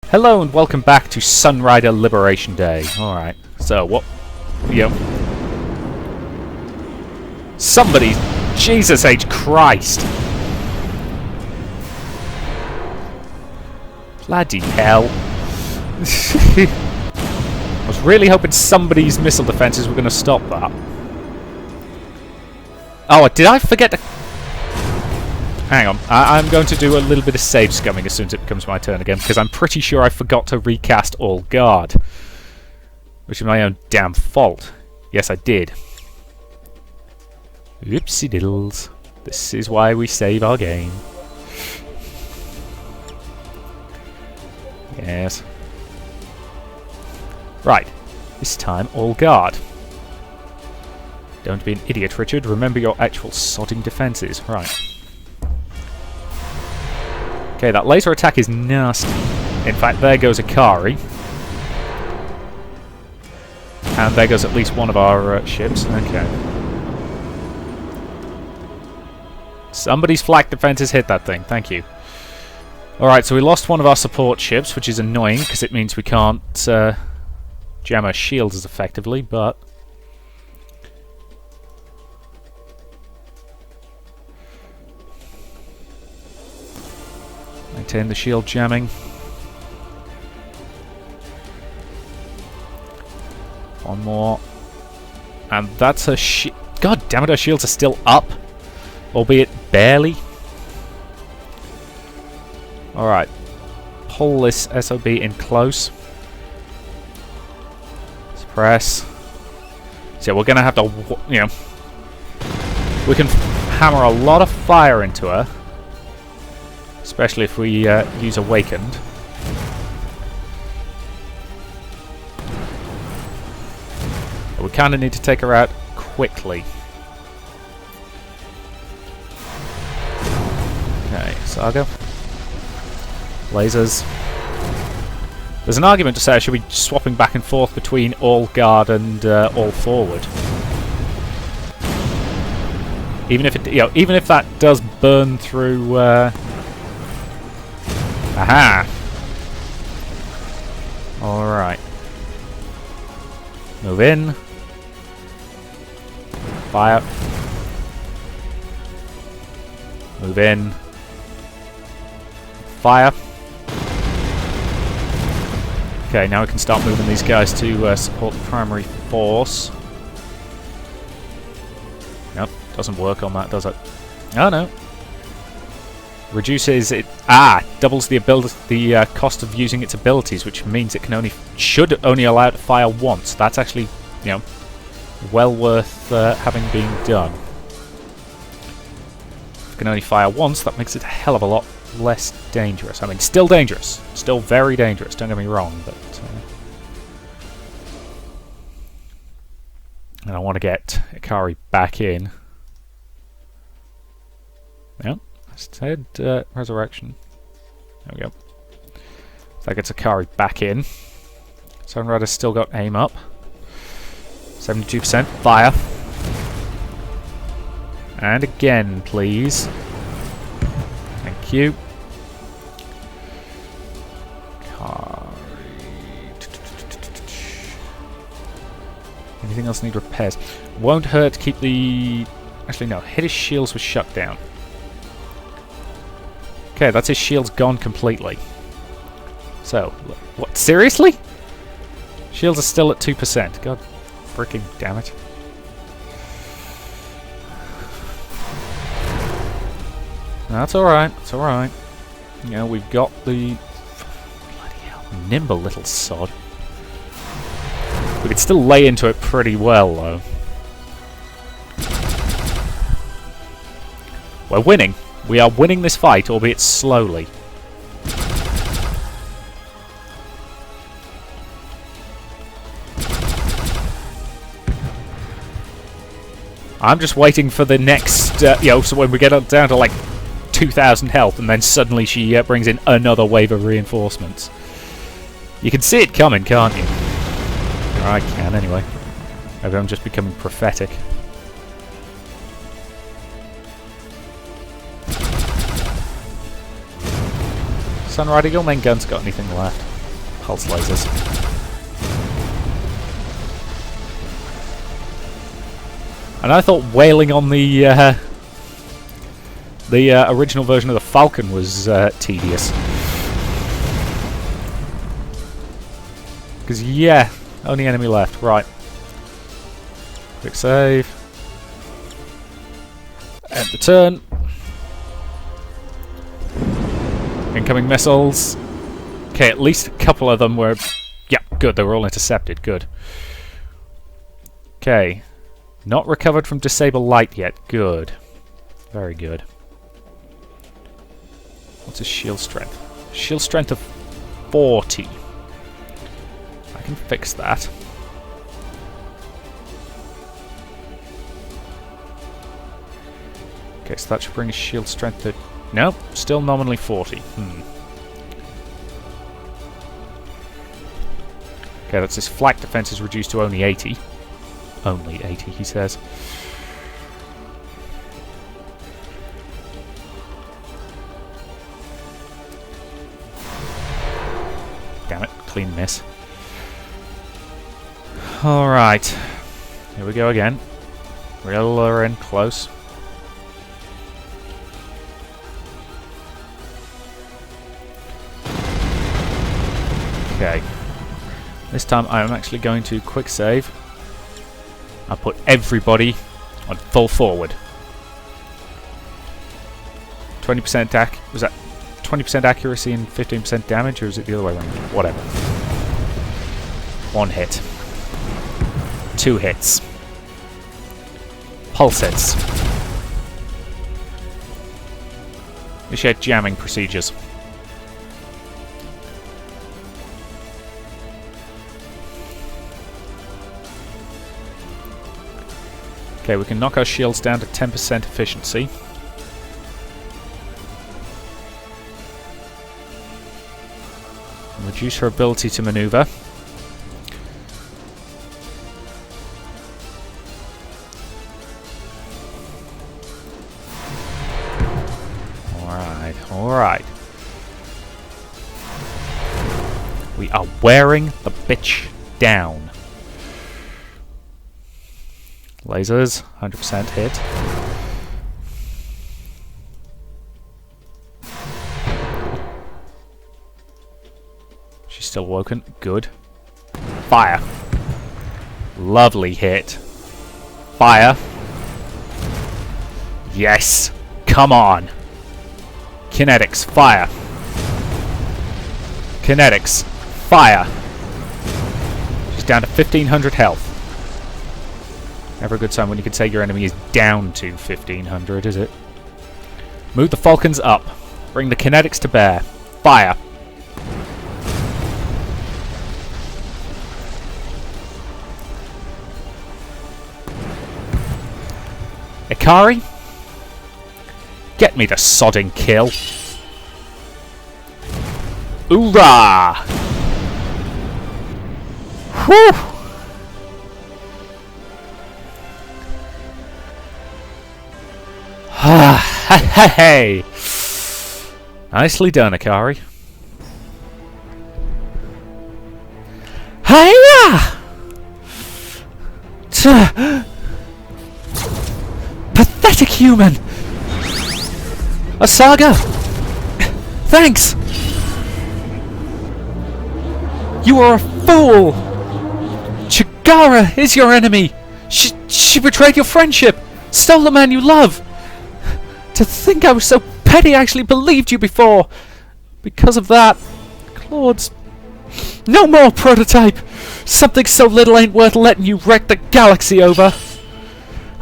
Hello and welcome back to Sunrider Liberation Day. Alright, so what... Yep. Somebody... Jesus H. Christ! Bloody hell. I was really hoping somebody's missile defences were going to stop that. Oh, did I forget to... Hang on, I'm going to do a little bit of save scumming as soon as it becomes my turn again, because I'm pretty sure I forgot to recast All Guard. Which is my own damn fault. Yes, I did. Oopsie diddles. This is why we save our game. Yes. Right, this time All Guard. Don't be an idiot, Richard. Remember your actual sodding defences. Right. Okay, that laser attack is nasty. In fact, there goes Ikari. And there goes at least one of our ships. Okay. Somebody's flak defences hit that thing. Thank you. Alright, so we lost one of our support ships, which is annoying, because it means we can't jam our shields as effectively, but... Maintain the shield jamming. One more. And that's a God damn it, our shields are still up. Albeit barely. Alright. Pull this SOB in close. Suppress. So we're going to have to, you know... We can hammer a lot of fire into her. Especially if we use Awakened. But we kind of need to take her out quickly. Okay, Saga. Lasers. There's an argument to say I should be swapping back and forth between All Guard and All Forward. Even if it, even if that does burn through. Aha! Alright. Move in. Fire. Move in. Fire. Okay, now we can start moving these guys to support the primary force. Nope, doesn't work on that, does it? Oh no. Reduces it. Doubles the ability, the cost of using its abilities, which means it can should only allow it to fire once. That's actually, well worth having been done. If it can only fire once, that makes it a hell of a lot less dangerous. I mean, still dangerous, still very dangerous. Don't get me wrong, but and I want to get Ikari back in. Yep. Instead, Resurrection. There we go. So that gets Ikari back in. Sunrider's still got aim up. 72% fire. And again, please. Thank you. Anything else need repairs? Won't hurt to keep the... Actually, no. Hit his shields with shutdown. Okay, that's his shields gone completely. So, what? Seriously? Shields are still at 2%. God freaking damn it. That's alright, it's alright. We've got the... Bloody hell, nimble little sod. We could still lay into it pretty well, though. We're winning. We are winning this fight, albeit slowly. I'm just waiting for the next, so when we get down to like 2,000 health, and then suddenly she brings in another wave of reinforcements. You can see it coming, can't you? Or I can, anyway. Maybe I'm just becoming prophetic. Sunrider, your main gun's got anything left? pulse lasers. And I thought wailing on the original version of the Falcon was tedious. Because, yeah, only enemy left. Right. Quick save. End the turn. Incoming missiles. Okay, at least a couple of them were... Yeah, good. They were all intercepted. Good. Okay. Not recovered from disable light yet. Good. Very good. What's his shield strength? Shield strength of 40. I can fix that. Okay, so that should bring his shield strength to... Nope, still nominally 40. Okay, that's his flak defense is reduced to only 80. Only 80, he says. Damn it, clean miss. Alright. Here we go again. We're in close. Okay. This time I'm actually going to quick save. I'll put everybody on full forward. 20% attack. Was that 20% accuracy and 15% damage, or is it the other way around? Whatever. 1 hit. 2 hits. Pulse hits. Initiate jamming procedures. Okay, we can knock our shields down to 10% efficiency. Reduce her ability to maneuver. Alright, alright. We are wearing the bitch down. Lasers, 100% hit. She's still awoken. Good. Fire. Lovely hit. Fire. Yes. Come on. Kinetics. Fire. Kinetics. Fire. She's down to 1500 health. Never a good sign when you can say your enemy is down to 1500, is it? Move the Falcons up. Bring the kinetics to bear. Fire. Ikari? Get me the sodding kill. Hoorah! Whew! Hey! Nicely done, Ikari. Hiya! Pathetic human! Asaga! Thanks! You are a fool! Chigara is your enemy! She betrayed your friendship! Stole the man you love! To think I was so petty I actually believed you before! Because of that, Claude's... No more prototype! Something so little ain't worth letting you wreck the galaxy over!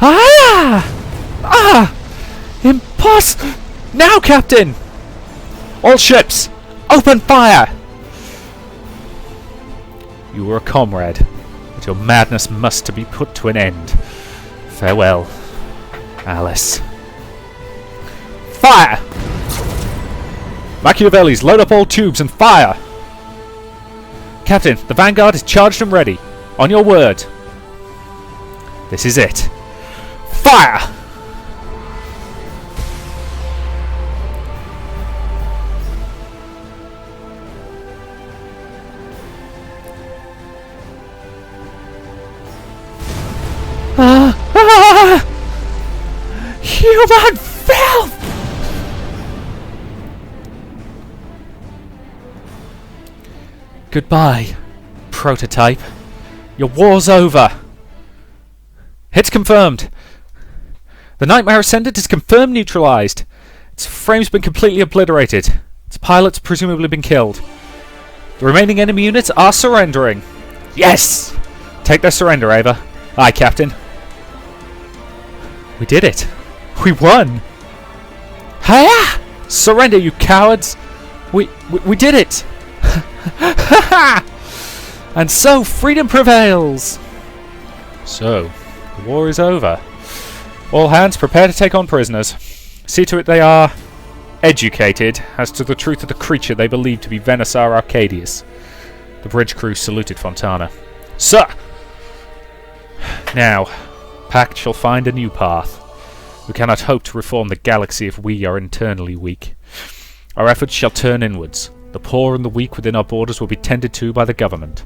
Ah! Ah! Now, Captain! All ships, open fire! You were a comrade, but your madness must be put to an end. Farewell, Alice. Fire! Machiavellis, load up all tubes and fire! Captain, the Vanguard is charged and ready. On your word. This is it. Fire! Human filth! Goodbye, prototype. Your war's over. Hits confirmed. The Nightmare Ascendant is confirmed neutralized. Its frame's been completely obliterated. Its pilot's presumably been killed. The remaining enemy units are surrendering. Yes! Take their surrender, Ava. Aye, Captain. We did it. We won. Hiya! Surrender, you cowards! We did it! And so freedom prevails! So, the war is over. All hands prepare to take on prisoners. See to it they are educated as to the truth of the creature they believe to be Venusaur Arcadius. The bridge crew saluted Fontana. Sir! Now, Pact shall find a new path. We cannot hope to reform the galaxy if we are internally weak. Our efforts shall turn inwards. The poor and the weak within our borders will be tended to by the government.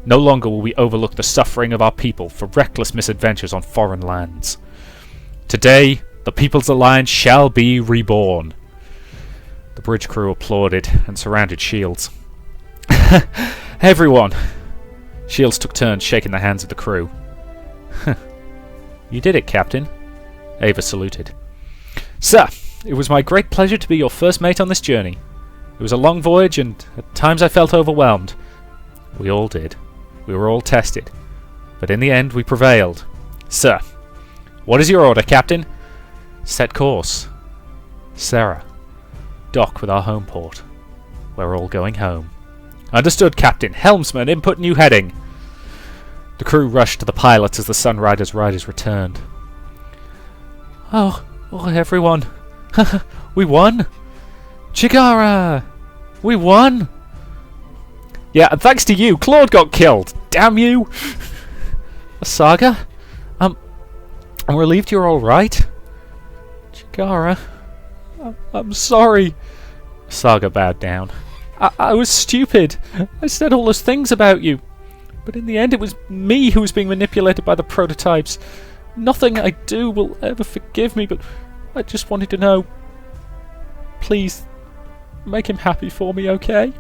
No longer will we overlook the suffering of our people for reckless misadventures on foreign lands. Today, the People's Alliance shall be reborn. The bridge crew applauded and surrounded Shields. Everyone! Shields took turns shaking the hands of the crew. You did it, Captain. Ava saluted. Sir, it was my great pleasure to be your first mate on this journey. It was a long voyage, and at times I felt overwhelmed. We all did. We were all tested. But in the end, we prevailed. Sir, what is your order, Captain? Set course. Sarah, dock with our home port. We're all going home. Understood, Captain. Helmsman, input new heading. The crew rushed to the pilots as the Sunrider's riders returned. Oh, everyone. We won! Chigara! We won! Yeah, and thanks to you, Claude got killed! Damn you! Saga? I'm relieved you're alright. Chigara? I'm sorry. Saga bowed down. I was stupid. I said all those things about you. But in the end it was me who was being manipulated by the prototypes. Nothing I do will ever forgive me, but I just wanted to know. Please, make him happy for me, okay?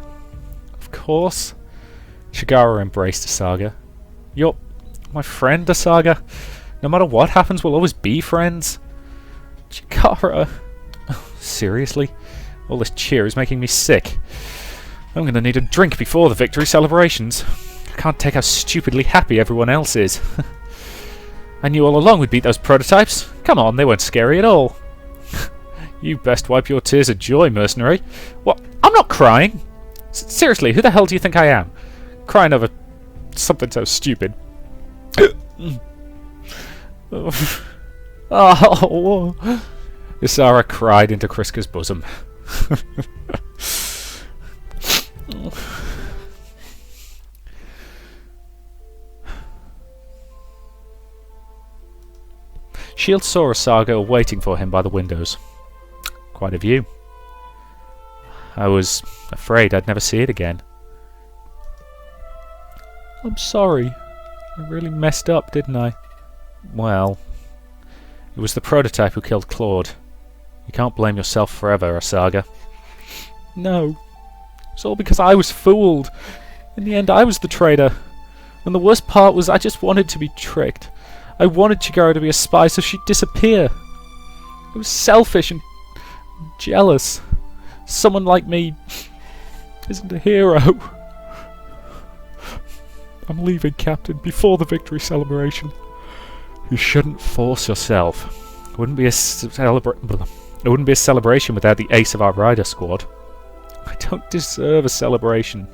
Of course. Chigara embraced Asaga. You're my friend, Asaga. No matter what happens, we'll always be friends. Chigara. Seriously? All this cheer is making me sick. I'm going to need a drink before the victory celebrations. I can't take how stupidly happy everyone else is. I knew all along we'd beat those prototypes. Come on, they weren't scary at all. You best wipe your tears of joy, mercenary. What? I'm not crying. Seriously, who the hell do you think I am? Crying over something so stupid. Oh. Isara cried into Kriska's bosom. Shield saw Asaga waiting for him by the windows. Quite a view. I was afraid I'd never see it again. I'm sorry. I really messed up, didn't I? Well, it was the prototype who killed Claude. You can't blame yourself forever, Asaga. No. It's all because I was fooled. In the end, I was the traitor. And the worst part was I just wanted to be tricked. I wanted Chigara to be a spy so she'd disappear. I was selfish and jealous. Someone like me isn't a hero. I'm leaving, Captain, before the victory celebration. You shouldn't force yourself. It wouldn't be a celebration without the ace of our rider squad. I don't deserve a celebration.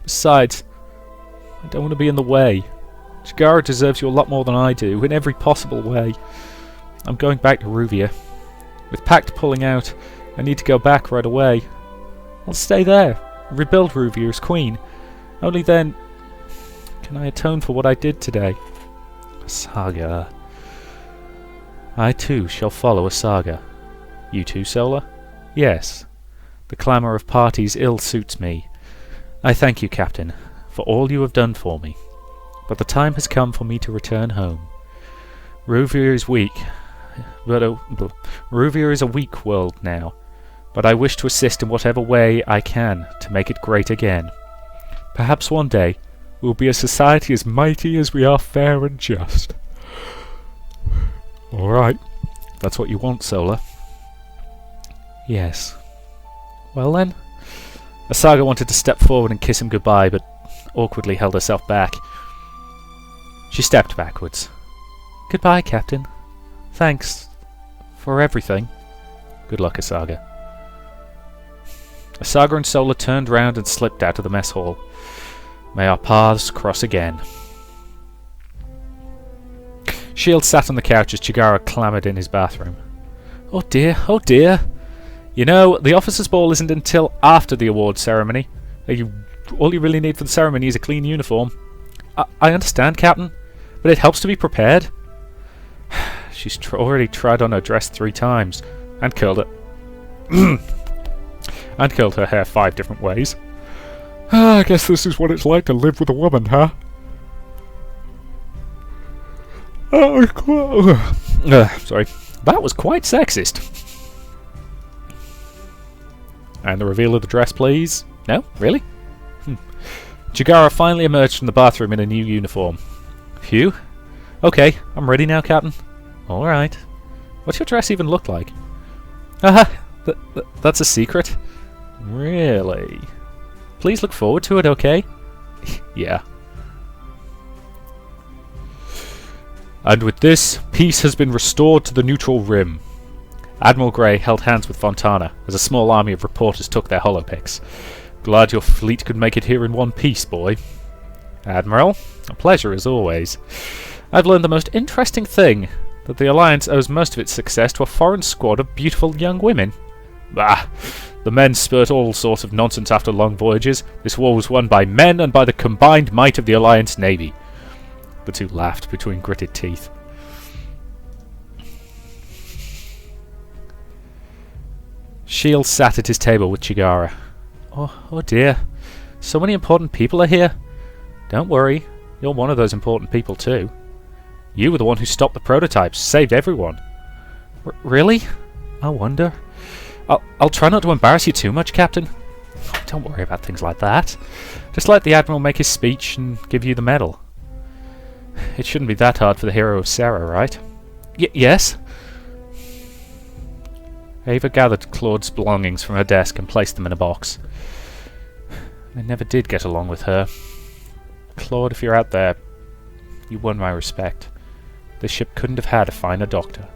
Besides, I don't want to be in the way. Chigara deserves you a lot more than I do, in every possible way. I'm going back to Ruvia. With Pact pulling out, I need to go back right away. I'll stay there, rebuild Ruvia as queen. Only then can I atone for what I did today. Asaga. I too shall follow Asaga. You too, Sola? Yes. The clamour of parties ill suits me. I thank you, Captain, for all you have done for me. But the time has come for me to return home. Ruvia is weak, but Ruvia is a weak world now. But I wish to assist in whatever way I can to make it great again. Perhaps one day we'll be a society as mighty as we are fair and just. Alright, that's what you want, Sola. Yes. Well then. Asaga wanted to step forward and kiss him goodbye, but awkwardly held herself back. She stepped backwards. Goodbye, Captain. Thanks for everything. Good luck, Asaga. Asaga and Sola turned round and slipped out of the mess hall. May our paths cross again. Shield sat on the couch as Chigara clamoured in his bathroom. Oh dear, oh dear. You know, the officers' ball isn't until after the award ceremony. All you really need for the ceremony is a clean uniform. I understand, Captain, but it helps to be prepared. She's already tried on her dress 3 times, and curled it. And curled her hair 5 different ways. I guess this is what it's like to live with a woman, huh? Sorry. That was quite sexist. And the reveal of the dress, please. No? Really? Chigara finally emerged from the bathroom in a new uniform. Phew. Okay, I'm ready now, Captain. Alright. What's your dress even look like? That's a secret? Really? Please look forward to it, okay? Yeah. And with this, peace has been restored to the neutral rim. Admiral Grey held hands with Fontana as a small army of reporters took their holopicks. Glad your fleet could make it here in one piece, boy. Admiral, a pleasure as always. I've learned the most interesting thing, that the Alliance owes most of its success to a foreign squad of beautiful young women. Bah! The men spurt all sorts of nonsense after long voyages. This war was won by men and by the combined might of the Alliance Navy. The two laughed between gritted teeth. Shield sat at his table with Chigara. Oh dear. So many important people are here. Don't worry, you're one of those important people too. You were the one who stopped the prototypes, saved everyone. Really? I wonder. I'll try not to embarrass you too much, Captain. Don't worry about things like that. Just let the Admiral make his speech and give you the medal. It shouldn't be that hard for the hero of Sarah, right? Yes? Ava gathered Claude's belongings from her desk and placed them in a box. I never did get along with her. Claude, if you're out there, you won my respect. This ship couldn't have had a finer doctor.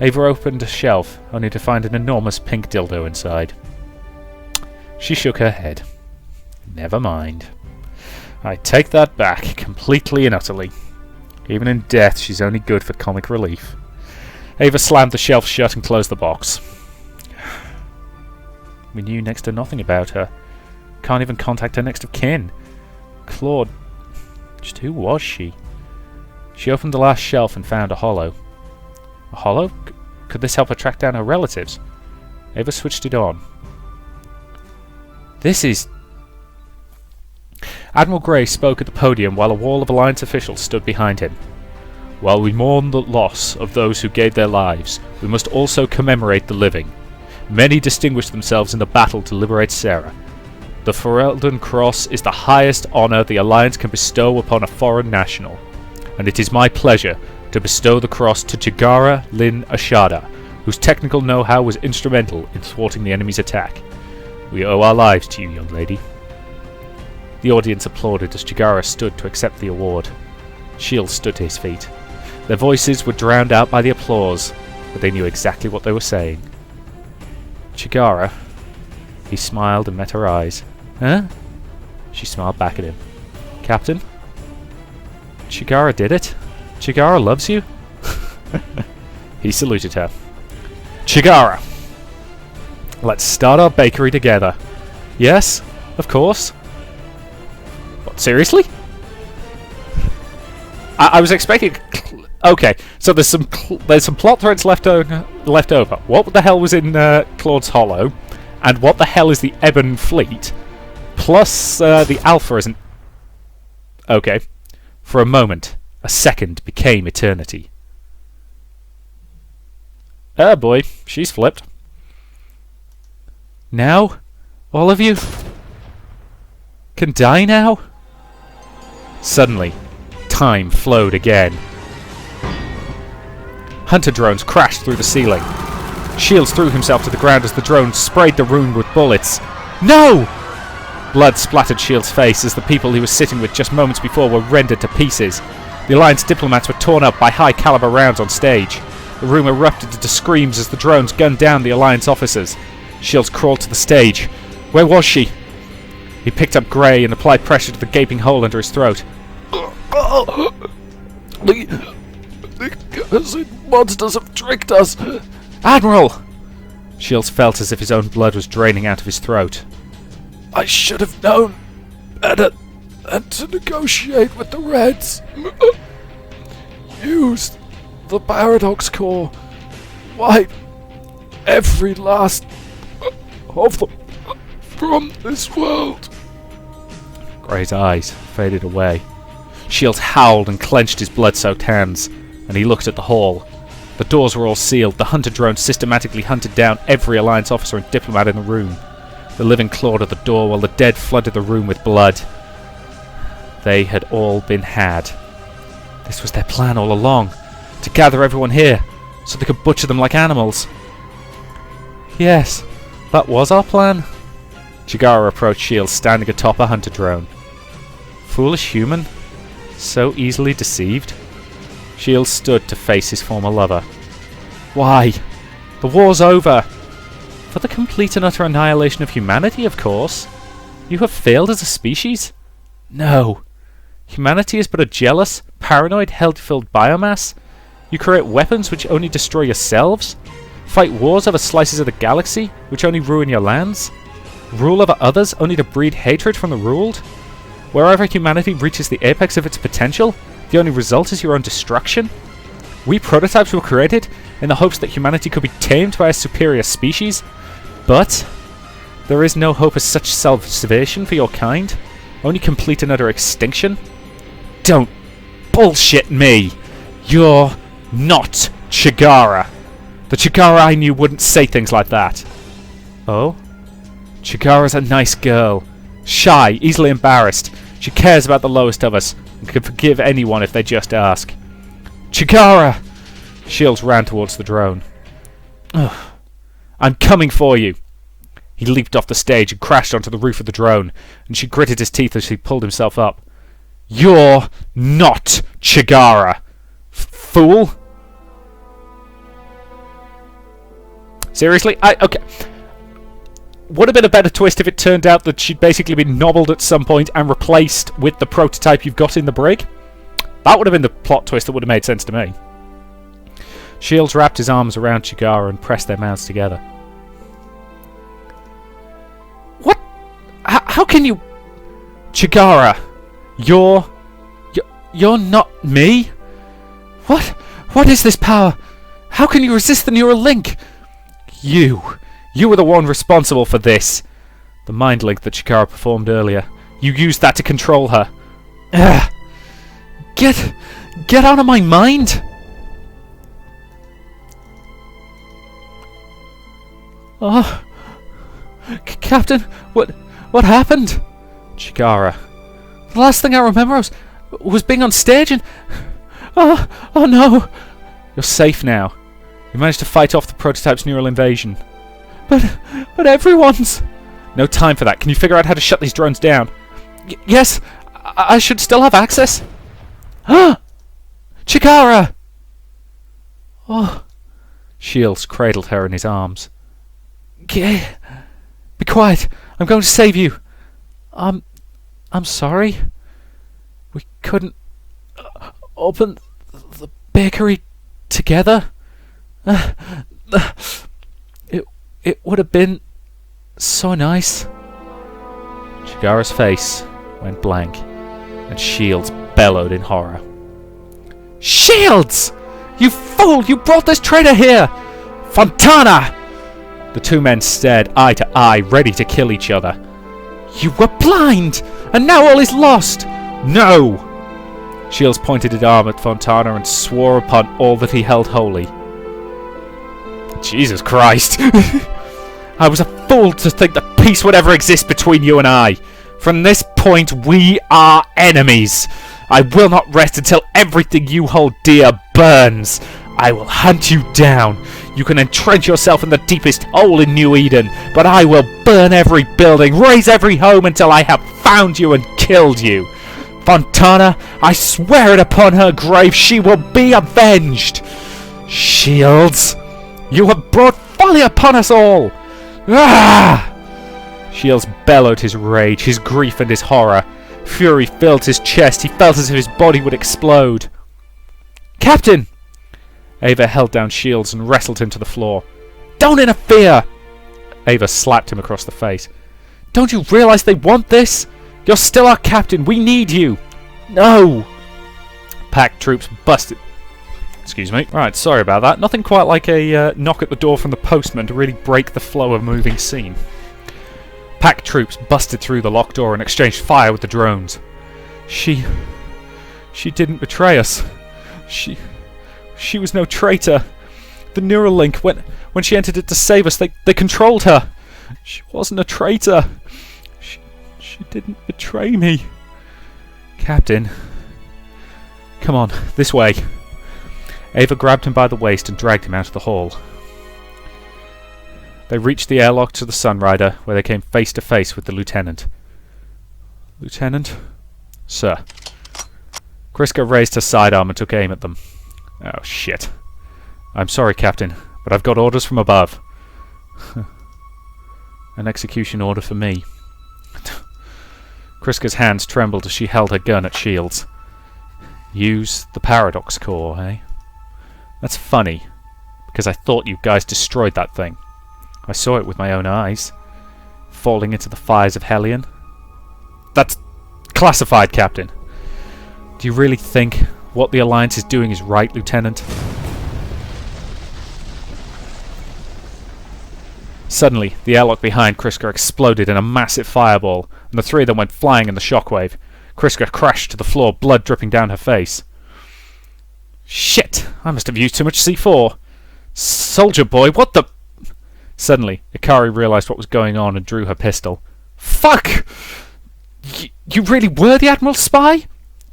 Ava opened a shelf, only to find an enormous pink dildo inside. She shook her head. Never mind. I take that back, completely and utterly. Even in death, she's only good for comic relief. Ava slammed the shelf shut and closed the box. We knew next to nothing about her. Can't even contact her next of kin. Claude, just who was she? She opened the last shelf and found a holo. A holo? Could this help her track down her relatives? Ava switched it on. This is... Admiral Grey spoke at the podium while a wall of Alliance officials stood behind him. While we mourn the loss of those who gave their lives, we must also commemorate the living. Many distinguished themselves in the battle to liberate Sarah. The Ferelden Cross is the highest honour the Alliance can bestow upon a foreign national, and it is my pleasure to bestow the cross to Chigara Lyn Ashada, whose technical know-how was instrumental in thwarting the enemy's attack. We owe our lives to you, young lady. The audience applauded as Chigara stood to accept the award. Shield stood to his feet. Their voices were drowned out by the applause, but they knew exactly what they were saying. Chigara. He smiled and met her eyes. Huh? She smiled back at him. Captain? Chigara did it? Chigara loves you? He saluted her. Chigara! Let's start our bakery together. Yes, of course. What, seriously? I was expecting... Okay, so there's some plot threads left over. What the hell was in Claude's Hollow? And what the hell is the Ebon Fleet? Plus the Alpha isn't... Okay. For a moment, a second became eternity. Oh boy, she's flipped. Now? All of you? Can die now? Suddenly, time flowed again. Hunter drones crashed through the ceiling. Shields threw himself to the ground as the drone sprayed the room with bullets. No! Blood splattered Shields' face as the people he was sitting with just moments before were rendered to pieces. The Alliance diplomats were torn up by high-caliber rounds on stage. The room erupted into screams as the drones gunned down the Alliance officers. Shields crawled to the stage. Where was she? He picked up Grey and applied pressure to the gaping hole under his throat. The cursed monsters have tricked us! Admiral! Shields felt as if his own blood was draining out of his throat. I should have known better than to negotiate with the Reds. Use the Paradox Core. Wipe every last of them from this world. Grey's eyes faded away. Shields howled and clenched his blood-soaked hands, and he looked at the hall. The doors were all sealed. The hunter drone systematically hunted down every Alliance officer and diplomat in the room. The living clawed at the door while the dead flooded the room with blood. They had all been had. This was their plan all along, to gather everyone here, so they could butcher them like animals. Yes, that was our plan. Chigara approached Shields, standing atop a hunter drone. Foolish human, so easily deceived. Shields stood to face his former lover. Why? The war's over. For the complete and utter annihilation of humanity, of course. You have failed as a species? No. Humanity is but a jealous, paranoid, hell-filled biomass. You create weapons which only destroy yourselves. Fight wars over slices of the galaxy, which only ruin your lands. Rule over others, only to breed hatred from the ruled. Wherever humanity reaches the apex of its potential, the only result is your own destruction. We prototypes were created in the hopes that humanity could be tamed by a superior species, but there is no hope of such salvation for your kind. Only complete and utter extinction. Don't bullshit me. You're not Chigara. The Chigara I knew wouldn't say things like that. Oh? Chigara's a nice girl. Shy, easily embarrassed. She cares about the lowest of us and can forgive anyone if they just ask. Chigara! Shields ran towards the drone. Ugh. I'm coming for you! He leaped off the stage and crashed onto the roof of the drone, and she gritted his teeth as he pulled himself up. You're not Chigara! Fool! Seriously? Okay. Would have been a better twist if it turned out that she'd basically been nobbled at some point and replaced with the prototype you've got in the brig. That would have been the plot twist that would have made sense to me. Shields wrapped his arms around Chigara and pressed their mouths together. What? How can you... Chigara, you're not me? What is this power? How can you resist the neural link? You were the one responsible for this. The mind link that Chigara performed earlier. You used that to control her. Ugh. Get out of my mind! Oh, Captain, what happened? Chigara. The last thing I remember was being on stage and... Oh no! You're safe now. You managed to fight off the prototype's neural invasion. But everyone's... No time for that. Can you figure out how to shut these drones down? Yes, I should still have access. Chigara! Oh. Shields cradled her in his arms. Be quiet. I'm going to save you. I'm sorry. We couldn't open the bakery together. It would have been so nice. Chigara's face went blank, and Shields bellowed in horror. Shields! You fool! You brought this traitor here! Fontana! The two men stared eye to eye, ready to kill each other. You were blind! And now all is lost! No! Shields pointed his arm at Fontana and swore upon all that he held holy. Jesus Christ. I was a fool to think that peace would ever exist between you and I. From this point, we are enemies. I will not rest until everything you hold dear burns. I will hunt you down. You can entrench yourself in the deepest hole in New Eden, but I will burn every building, raze every home until I have found you and killed you. Fontana, I swear it upon her grave, she will be avenged. Shields, you have brought folly upon us all. Ah! Shields bellowed his rage, his grief and his horror. Fury filled his chest. He felt as if his body would explode. Captain! Ava held down Shields and wrestled him to the floor. Don't interfere! Ava slapped him across the face. Don't you realize they want this? You're still our captain. We need you. No! Pack troops busted. Excuse me. Right, sorry about that. Nothing quite like a knock at the door from the postman to really break the flow of a moving scene. Pack troops busted through the locked door and exchanged fire with the drones. She didn't betray us. She was no traitor. The Neuralink, when she entered it to save us, they controlled her. She wasn't a traitor. She didn't betray me. Captain. Come on, this way. Ava grabbed him by the waist and dragged him out of the hall. They reached the airlock to the Sunrider, where they came face to face with the Lieutenant. Lieutenant? Sir. Kriska raised her sidearm and took aim at them. Oh, shit. I'm sorry, Captain, but I've got orders from above. An execution order for me. Kriska's hands trembled as she held her gun at Shields. Use the Paradox Core, eh? That's funny, because I thought you guys destroyed that thing. I saw it with my own eyes, falling into the fires of Hellion. That's classified, Captain. Do you really think what the Alliance is doing is right, Lieutenant? Suddenly, the airlock behind Kriska exploded in a massive fireball, and the three of them went flying in the shockwave. Kriska crashed to the floor, blood dripping down her face. Shit! I must have used too much C4. Soldier boy, what the... Suddenly, Ikari realised what was going on and drew her pistol. Fuck! You really were the Admiral's spy?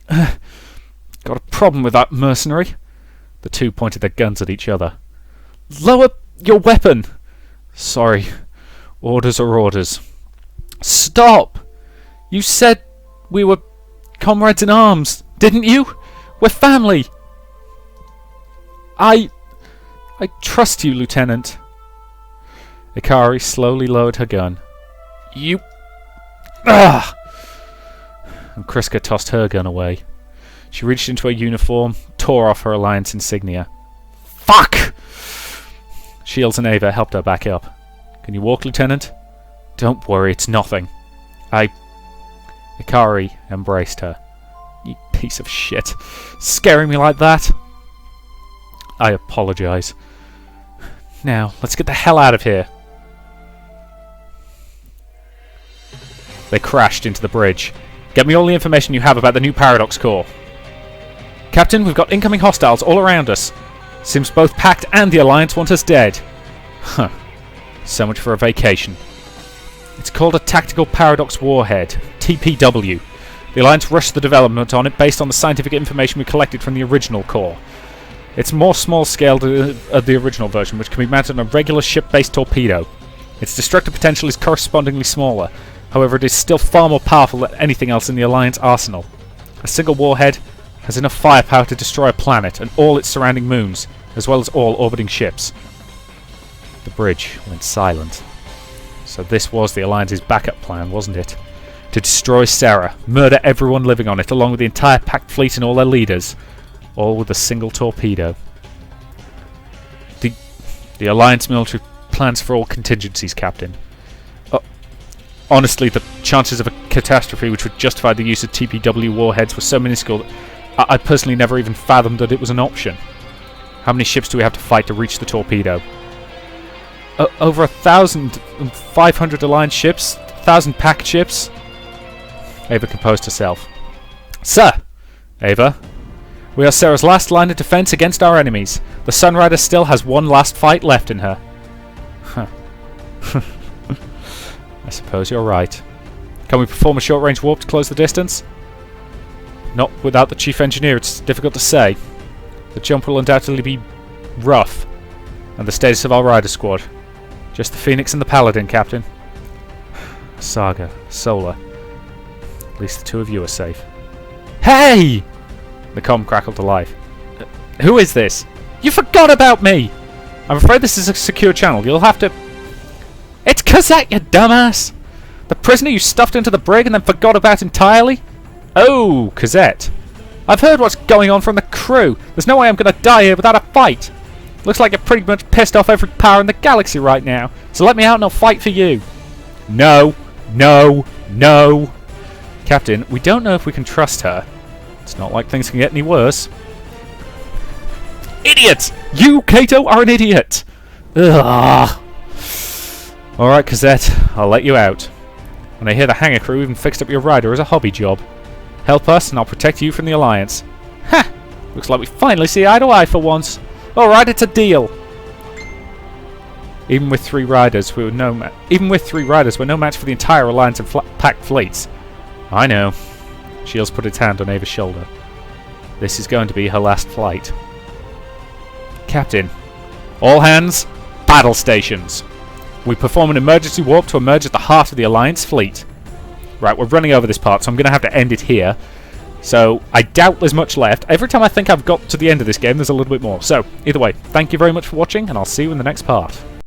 Got a problem with that mercenary. The two pointed their guns at each other. Lower your weapon! Sorry. Orders are orders. Stop! You said we were comrades in arms, didn't you? We're family! I trust you, Lieutenant. Ikari slowly lowered her gun. You... Ah! And Kriska tossed her gun away. She reached into her uniform, tore off her Alliance insignia. Fuck! Shields and Ava helped her back up. Can you walk, Lieutenant? Don't worry, it's nothing. Ikari embraced her. You piece of shit. Scaring me like that? I apologise. Now, let's get the hell out of here. They crashed into the bridge. Get me all the information you have about the new Paradox Core. Captain, we've got incoming hostiles all around us. Seems both Pact and the Alliance want us dead. Huh. So much for a vacation. It's called a Tactical Paradox Warhead, TPW. The Alliance rushed the development on it based on the scientific information we collected from the original core. It's more small-scale than the original version, which can be mounted on a regular ship-based torpedo. Its destructive potential is correspondingly smaller. However, it is still far more powerful than anything else in the Alliance arsenal. A single warhead has enough firepower to destroy a planet and all its surrounding moons, as well as all orbiting ships. The bridge went silent. So this was the Alliance's backup plan, wasn't it? To destroy Serra, murder everyone living on it, along with the entire Pact fleet and all their leaders. All with a single torpedo. The Alliance military plans for all contingencies, Captain. Honestly, the chances of a catastrophe which would justify the use of TPW warheads were so minuscule that I personally never even fathomed that it was an option. How many ships do we have to fight to reach the torpedo? Over 1,500 Alliance ships? 1,000 Pact ships? Ava composed herself. Sir! Ava? We are Sarah's last line of defense against our enemies. The Sunrider still has one last fight left in her. Huh. I suppose you're right. Can we perform a short-range warp to close the distance? Not without the Chief Engineer, it's difficult to say. The jump will undoubtedly be rough. And the status of our rider squad. Just the Phoenix and the Paladin, Captain. Saga, Solar. At least the two of you are safe. Hey! The comm crackled to life. Who is this? You forgot about me! I'm afraid this is a secure channel. You'll have to... It's Cosette, you dumbass! The prisoner you stuffed into the brig and then forgot about entirely? Oh, Cosette. I've heard what's going on from the crew. There's no way I'm going to die here without a fight. Looks like you're pretty much pissed off every power in the galaxy right now. So let me out and I'll fight for you. No. No. No. Captain, we don't know if we can trust her. It's not like things can get any worse. Idiot! You, Kato, are an idiot! Ugh. Alright, Cosette, I'll let you out. When I hear the hangar crew even fixed up your rider as a hobby job. Help us and I'll protect you from the Alliance. Ha! Looks like we finally see eye to eye for once. Alright, it's a deal. Even with three riders, we're no match for the entire Alliance and packed fleets. I know. Shields put its hand on Ava's shoulder. This is going to be her last flight. Captain, all hands, battle stations. We perform an emergency warp to emerge at the heart of the Alliance fleet. Right, we're running over this part, so I'm going to have to end it here. So, I doubt there's much left. Every time I think I've got to the end of this game, there's a little bit more. So, either way, thank you very much for watching, and I'll see you in the next part.